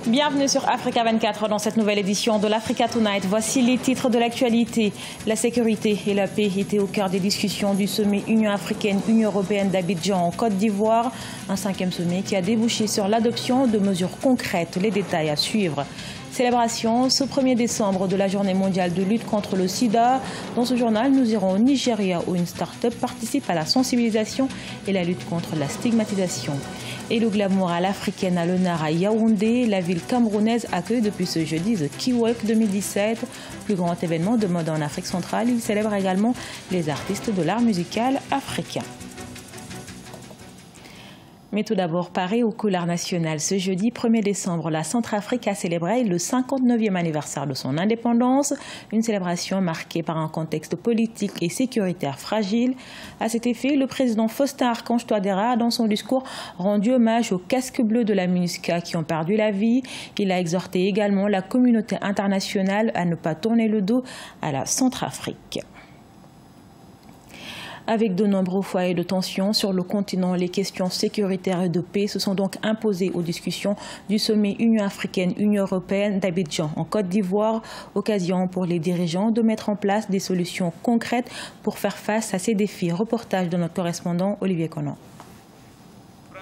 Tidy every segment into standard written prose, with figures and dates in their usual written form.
Bienvenue sur Africa 24 dans cette nouvelle édition de l'Africa Tonight. Voici les titres de l'actualité. La sécurité et la paix étaient au cœur des discussions du sommet Union africaine-Union européenne d'Abidjan en Côte d'Ivoire. Un 5e sommet qui a débouché sur l'adoption de mesures concrètes. Les détails à suivre. Célébration ce 1er décembre de la journée mondiale de lutte contre le sida. Dans ce journal, nous irons au Nigeria où une start-up participe à la sensibilisation et la lutte contre la stigmatisation. Et le glamour à l'africaine à l'honneur à Yaoundé, la ville camerounaise accueille depuis ce jeudi The Key Week 2017, plus grand événement de mode en Afrique centrale. Il célèbre également les artistes de l'art musical africain. Mais tout d'abord, Paris aux couleurs nationales. Ce jeudi 1er décembre, la Centrafrique a célébré le 59e anniversaire de son indépendance. Une célébration marquée par un contexte politique et sécuritaire fragile. À cet effet, le président Faustin Archange Touadéra, dans son discours, rendu hommage aux casques bleus de la MINUSCA qui ont perdu la vie. Il a exhorté également la communauté internationale à ne pas tourner le dos à la Centrafrique. Avec de nombreux foyers de tension sur le continent, les questions sécuritaires et de paix se sont donc imposées aux discussions du sommet Union africaine-Union européenne d'Abidjan en Côte d'Ivoire. Occasion pour les dirigeants de mettre en place des solutions concrètes pour faire face à ces défis. Reportage de notre correspondant Olivier Conan.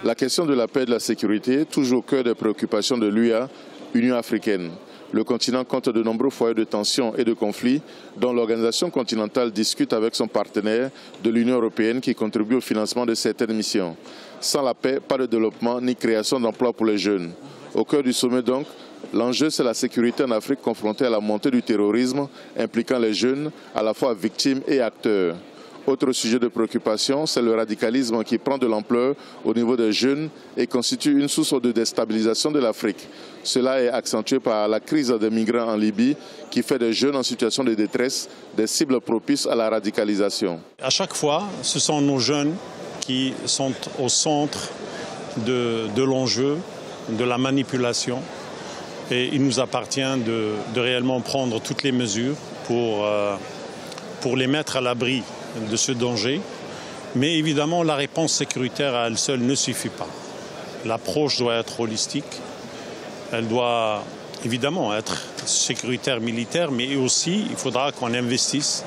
La question de la paix et de la sécurité est toujours au cœur des préoccupations de l'UA, Union africaine. Le continent compte de nombreux foyers de tensions et de conflits dont l'organisation continentale discute avec son partenaire de l'Union européenne qui contribue au financement de certaines missions. Sans la paix, pas de développement ni création d'emplois pour les jeunes. Au cœur du sommet donc, l'enjeu c'est la sécurité en Afrique confrontée à la montée du terrorisme impliquant les jeunes, à la fois victimes et acteurs. Autre sujet de préoccupation, c'est le radicalisme qui prend de l'ampleur au niveau des jeunes et constitue une source de déstabilisation de l'Afrique. Cela est accentué par la crise des migrants en Libye qui fait des jeunes en situation de détresse des cibles propices à la radicalisation. À chaque fois, ce sont nos jeunes qui sont au centre de l'enjeu, de la manipulation. Et il nous appartient de réellement prendre toutes les mesures pour les mettre à l'abri de ce danger, mais évidemment la réponse sécuritaire à elle seule ne suffit pas. L'approche doit être holistique, elle doit évidemment être sécuritaire militaire, mais aussi il faudra qu'on investisse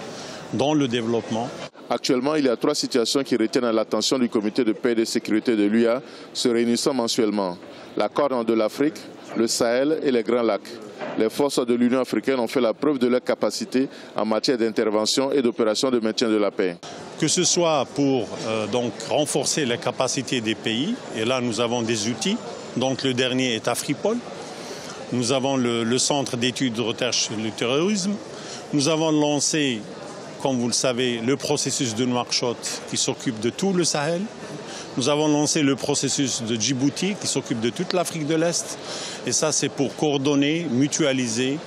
dans le développement. Actuellement, il y a 3 situations qui retiennent l'attention du comité de paix et de sécurité de l'UA se réunissant mensuellement. La Corne de l'Afrique, le Sahel et les Grands Lacs. Les forces de l'Union africaine ont fait la preuve de leur capacité en matière d'intervention et d'opération de maintien de la paix. Que ce soit pour donc renforcer les capacités des pays, et là nous avons des outils, donc le dernier est Afripol, nous avons le Centre d'études de recherche sur le terrorisme, nous avons lancé, comme vous le savez, le processus de Nouakchott qui s'occupe de tout le Sahel. Nous avons lancé le processus de Djibouti qui s'occupe de toute l'Afrique de l'Est. Et ça, c'est pour coordonner, mutualiser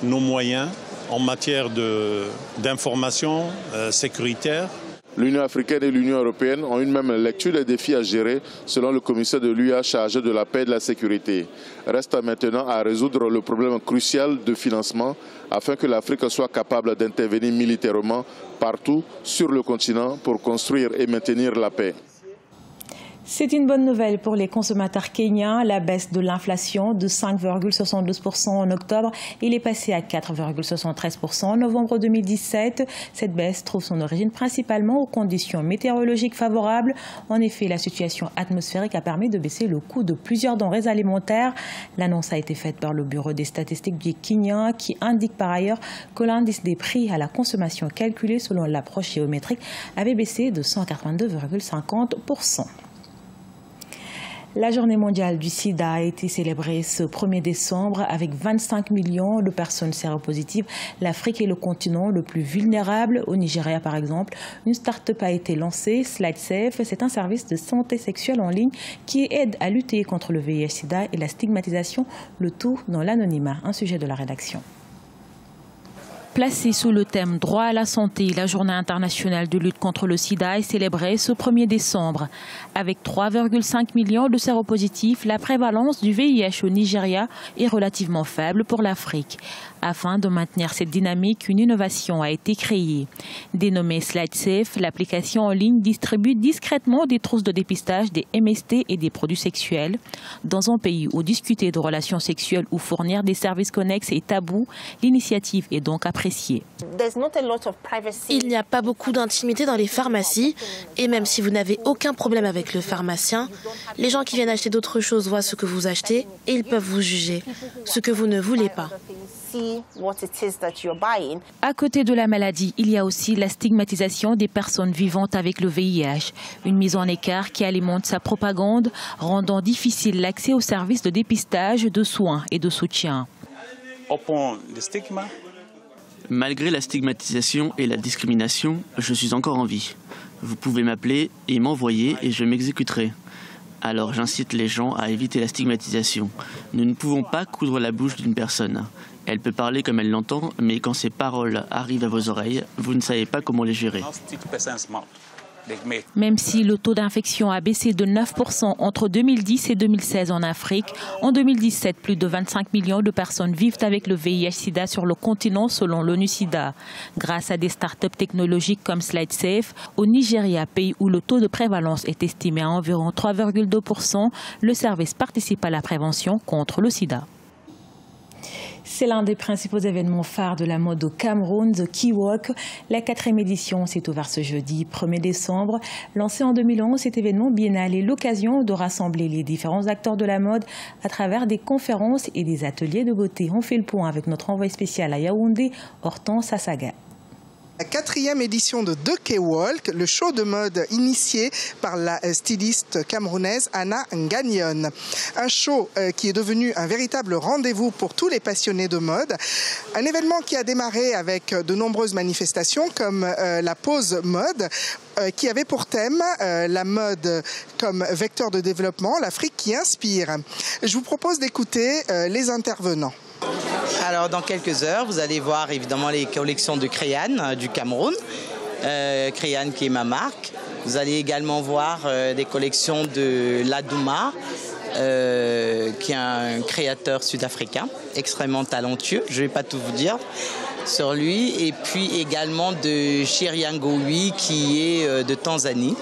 nos moyens en matière d'information sécuritaire. L'Union africaine et l'Union européenne ont une même lecture des défis à gérer selon le commissaire de l'UA chargé de la paix et de la sécurité. Reste maintenant à résoudre le problème crucial de financement afin que l'Afrique soit capable d'intervenir militairement partout sur le continent pour construire et maintenir la paix. C'est une bonne nouvelle pour les consommateurs kenyans. La baisse de l'inflation de 5,72% en octobre, il est passé à 4,73% en novembre 2017. Cette baisse trouve son origine principalement aux conditions météorologiques favorables. En effet, la situation atmosphérique a permis de baisser le coût de plusieurs denrées alimentaires. L'annonce a été faite par le Bureau des statistiques du Kenya qui indique par ailleurs que l'indice des prix à la consommation calculé selon l'approche géométrique avait baissé de 182,50%. La journée mondiale du sida a été célébrée ce 1er décembre avec 25 millions de personnes séropositives. L'Afrique est le continent le plus vulnérable. Au Nigeria, par exemple, une start-up a été lancée, SlideSafe. C'est un service de santé sexuelle en ligne qui aide à lutter contre le VIH-Sida et la stigmatisation, le tout dans l'anonymat. Un sujet de la rédaction. Placée sous le thème « Droit à la santé », la journée internationale de lutte contre le sida est célébrée ce 1er décembre. Avec 3,5 millions de séropositifs, la prévalence du VIH au Nigeria est relativement faible pour l'Afrique. Afin de maintenir cette dynamique, une innovation a été créée. Dénommée SlideSafe, l'application en ligne distribue discrètement des trousses de dépistage des MST et des produits sexuels. Dans un pays où discuter de relations sexuelles ou fournir des services connexes est tabou, l'initiative est donc appréciée. Il n'y a pas beaucoup d'intimité dans les pharmacies et même si vous n'avez aucun problème avec le pharmacien, les gens qui viennent acheter d'autres choses voient ce que vous achetez et ils peuvent vous juger, ce que vous ne voulez pas. À côté de la maladie, il y a aussi la stigmatisation des personnes vivantes avec le VIH, une mise en écart qui alimente sa propagande, rendant difficile l'accès aux services de dépistage, de soins et de soutien. Malgré la stigmatisation et la discrimination, je suis encore en vie. Vous pouvez m'appeler et m'envoyer et je m'exécuterai. Alors j'incite les gens à éviter la stigmatisation. Nous ne pouvons pas coudre la bouche d'une personne. Elle peut parler comme elle l'entend, mais quand ces paroles arrivent à vos oreilles, vous ne savez pas comment les gérer. Même si le taux d'infection a baissé de 9% entre 2010 et 2016 en Afrique, en 2017, plus de 25 millions de personnes vivent avec le VIH-Sida sur le continent selon l'ONU-Sida. Grâce à des startups technologiques comme SlideSafe, au Nigeria, pays où le taux de prévalence est estimé à environ 3,2%, le service participe à la prévention contre le sida. C'est l'un des principaux événements phares de la mode au Cameroun, The Key-Walk. La 4e édition s'est ouverte ce jeudi 1er décembre. Lancé en 2011, cet événement biennal est l'occasion de rassembler les différents acteurs de la mode à travers des conférences et des ateliers de beauté. On fait le point avec notre envoyé spécial à Yaoundé, Hortense Assaga. La 4e édition de The Key-Walk, le show de mode initié par la styliste camerounaise Anna Ngagnon. Un show qui est devenu un véritable rendez-vous pour tous les passionnés de mode. Un événement qui a démarré avec de nombreuses manifestations comme la pause mode qui avait pour thème la mode comme vecteur de développement, l'Afrique qui inspire. Je vous propose d'écouter les intervenants. Alors dans quelques heures, vous allez voir évidemment les collections de Créan du Cameroun, Créan qui est ma marque. Vous allez également voir des collections de Ladouma, qui est un créateur sud-africain, extrêmement talentueux, je ne vais pas tout vous dire sur lui. Et puis également de Chiriangoui qui est de Tanzanie.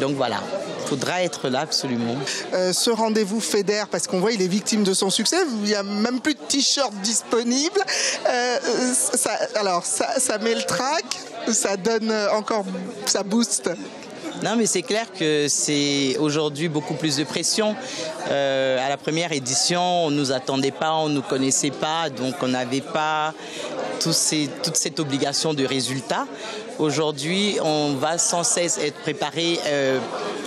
Donc voilà. Il faudra être là absolument. Ce rendez-vous fédère parce qu'on voit il est victime de son succès. Il n'y a même plus de t-shirt disponible. Ça met le trac, ça donne encore, ça booste. Non, mais c'est clair que c'est aujourd'hui beaucoup plus de pression. À la première édition, on ne nous attendait pas, on ne nous connaissait pas, donc on n'avait pas toute cette obligation de résultat. Aujourd'hui, on va sans cesse être préparé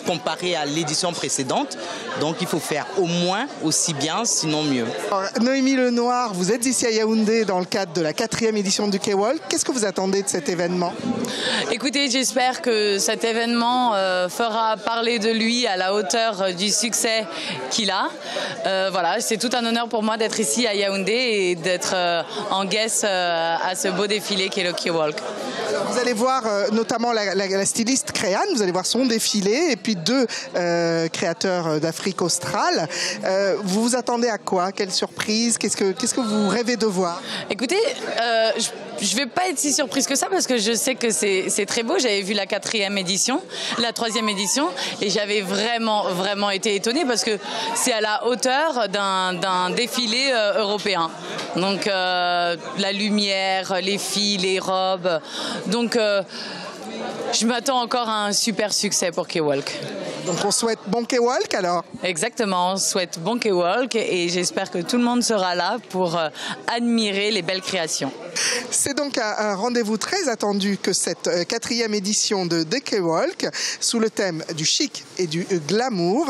comparé à l'édition précédente. Donc il faut faire au moins aussi bien, sinon mieux. Alors, Noémie Lenoir, vous êtes ici à Yaoundé dans le cadre de la 4e édition du Key-Walk. Qu'est-ce que vous attendez de cet événement? Écoutez, j'espère que cet événement fera parler de lui à la hauteur du succès qu'il a. Voilà, c'est tout un honneur pour moi d'être ici à Yaoundé et d'être en guest à ce beau défilé qu'est le Key-Walk. Vous allez voir notamment la styliste Créan, vous allez voir son défilé et puis 2 créateurs d'Afrique australe. Vous vous attendez à quoi? Quelle surprise? Qu'est-ce que vous rêvez de voir? Écoutez, je ne vais pas être si surprise que ça parce que je sais que c'est très beau. J'avais vu la 4e édition, la 3e édition et j'avais vraiment été étonnée parce que c'est à la hauteur d'un défilé européen. Donc la lumière, les filles, les robes. Donc je m'attends encore à un super succès pour Key-Walk. Donc on souhaite bon Key-Walk alors? Exactement, on souhaite bon Key-Walk et j'espère que tout le monde sera là pour admirer les belles créations. C'est donc un rendez-vous très attendu que cette 4e édition de The Key-Walk sous le thème du chic et du glamour,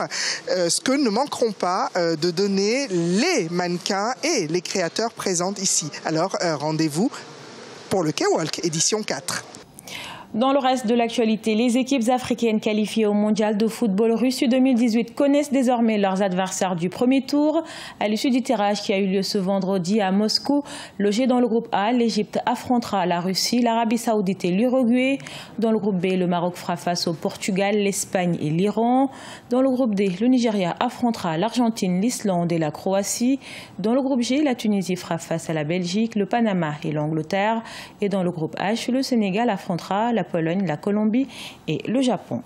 ce que ne manqueront pas de donner les mannequins et les créateurs présents ici. Alors rendez-vous pour le Key-Walk édition 4. Dans le reste de l'actualité, les équipes africaines qualifiées au mondial de football Russie 2018 connaissent désormais leurs adversaires du premier tour. À l'issue du tirage qui a eu lieu ce vendredi à Moscou, logé dans le groupe A, l'Égypte affrontera la Russie, l'Arabie Saoudite et l'Uruguay. Dans le groupe B, le Maroc fera face au Portugal, l'Espagne et l'Iran. Dans le groupe D, le Nigeria affrontera l'Argentine, l'Islande et la Croatie. Dans le groupe G, la Tunisie fera face à la Belgique, le Panama et l'Angleterre. Et dans le groupe H, le Sénégal affrontera la Pologne, la Colombie et le Japon.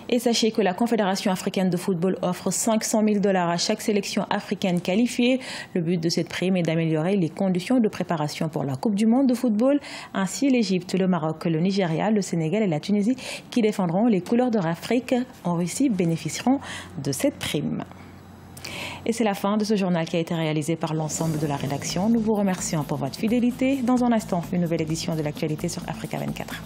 Et sachez que la Confédération africaine de football offre 500 000 $ à chaque sélection africaine qualifiée. Le but de cette prime est d'améliorer les conditions de préparation pour la Coupe du monde de football. Ainsi, l'Égypte, le Maroc, le Nigeria, le Sénégal et la Tunisie, qui défendront les couleurs de l'Afrique en Russie, bénéficieront de cette prime. Et c'est la fin de ce journal qui a été réalisé par l'ensemble de la rédaction. Nous vous remercions pour votre fidélité. Dans un instant, une nouvelle édition de l'actualité sur Africa 24.